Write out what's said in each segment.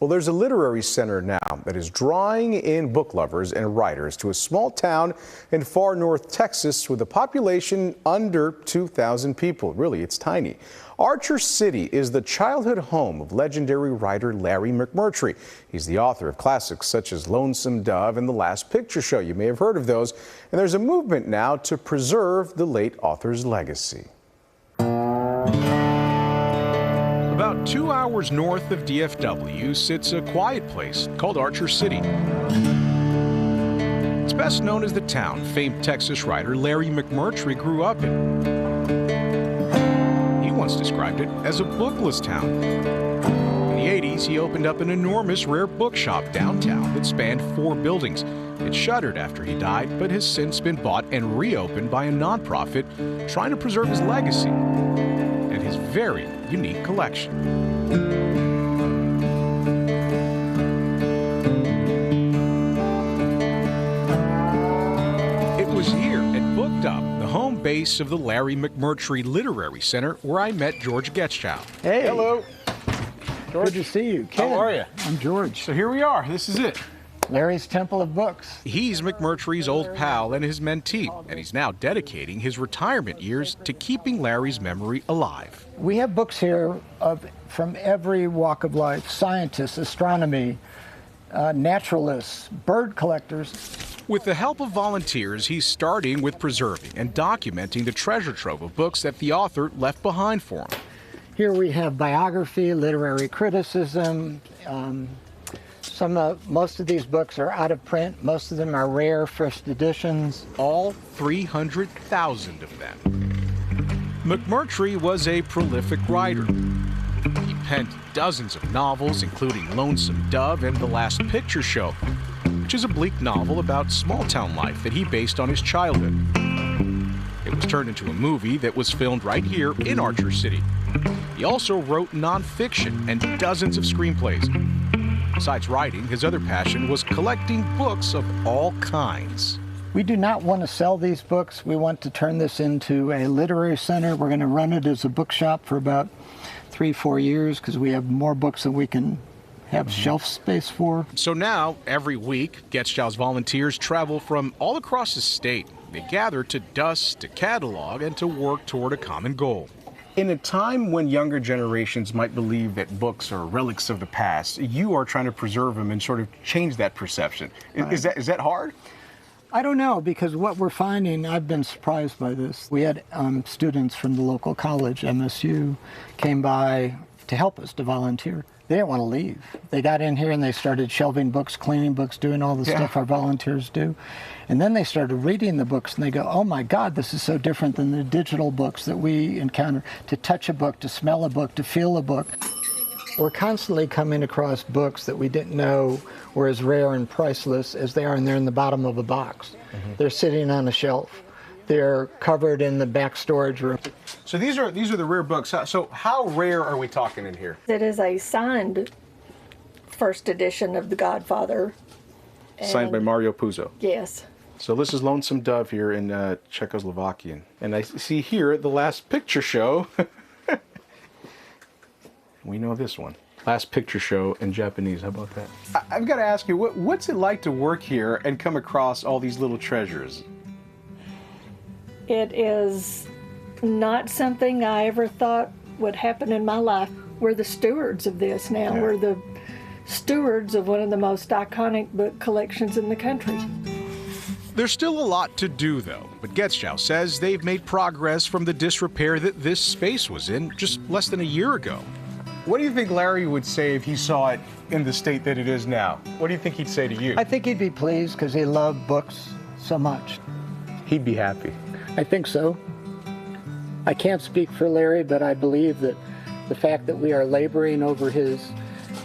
Well, there's a literary center now that is drawing in book lovers and writers to a small town in far north Texas with a population under 2,000 people. Really, it's tiny. Archer City is the childhood home of legendary writer Larry McMurtry. He's the author of classics such as Lonesome Dove and The Last Picture Show. You may have heard of those. And there's a movement now to preserve the late author's legacy. About 2 hours north of DFW sits a quiet place called Archer City. It's best known as the town famed Texas writer Larry McMurtry grew up in. He once described it as a bookless town. In the 80s, he opened up an enormous rare bookshop downtown that spanned 4 buildings. It shuttered after he died, but has since been bought and reopened by a nonprofit trying to preserve his legacy and his very unique collection. It was here at Booked Up, the home base of the Larry McMurtry Literary Center, where I met George Getzschow. Hey. Hello. George. Good to see you. Ken. How are you? I'm George. So here we are. This is it. Larry's Temple of Books. He's McMurtry's old pal and his mentee, and he's now dedicating his retirement years to keeping Larry's memory alive. We have books here from every walk of life: scientists, astronomy, naturalists, bird collectors. With the help of volunteers, he's starting with preserving and documenting the treasure trove of books that the author left behind for him. Here we have biography, literary criticism. Most of these books are out of print. Most of them are rare first editions. All 300,000 of them. McMurtry was a prolific writer. He penned dozens of novels, including Lonesome Dove and The Last Picture Show, which is a bleak novel about small-town life that he based on his childhood. It was turned into a movie that was filmed right here in Archer City. He also wrote nonfiction and dozens of screenplays. Besides writing, his other passion was collecting books of all kinds. We do not want to sell these books. We want to turn this into a literary center. We're going to run it as a bookshop for about 3-4 years because we have more books than we can have shelf space for. So now, every week, Getzschow's volunteers travel from all across the state. They gather to dust, to catalog, and to work toward a common goal. In a time when younger generations might believe that books are relics of the past, you are trying to preserve them and sort of change that perception. Is that hard? I don't know, because what we're finding, I've been surprised by this. We had students from the local college, MSU, came by to help us, to volunteer. They didn't want to leave. They got in here and they started shelving books, cleaning books, doing all the stuff our volunteers do. And then they started reading the books and they go, oh my God, this is so different than the digital books that we encounter. To touch a book, to smell a book, to feel a book. We're constantly coming across books that we didn't know were as rare and priceless as they are, and they're in the bottom of a box. They're sitting on a shelf. They're covered in the back storage room. So these are the rare books. So how rare are we talking in here? It is a signed first edition of The Godfather. Signed by Mario Puzo. Yes. So this is Lonesome Dove here in Czechoslovakian. And I see here The Last Picture Show. We know this one. Last Picture Show in Japanese. How about that? I've got to ask you, what's it like to work here and come across all these little treasures? It is not something I ever thought would happen in my life. We're the stewards of this now. Yeah. We're the stewards of one of the most iconic book collections in the country. There's still a lot to do, though, but Getzschow says they've made progress from the disrepair that this space was in just less than a year ago. What do you think Larry would say if he saw it in the state that it is now? What do you think he'd say to you? I think he'd be pleased because he loved books so much. He'd be happy. I think so. I can't speak for Larry, but I believe that the fact that we are laboring over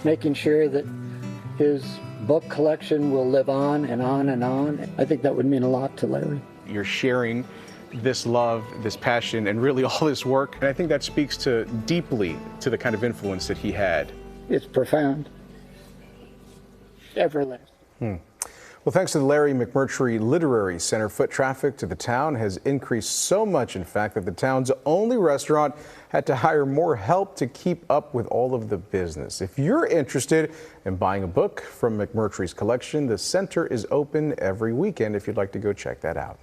making sure that his book collection will live on and on and on, I think that would mean a lot to Larry. You're sharing this love, this passion, and really all this work. And I think that speaks deeply to the kind of influence that he had. It's profound. Everlasting. Well, thanks to the Larry McMurtry Literary Center, foot traffic to the town has increased so much, in fact, that the town's only restaurant had to hire more help to keep up with all of the business. If you're interested in buying a book from McMurtry's collection, the center is open every weekend if you'd like to go check that out.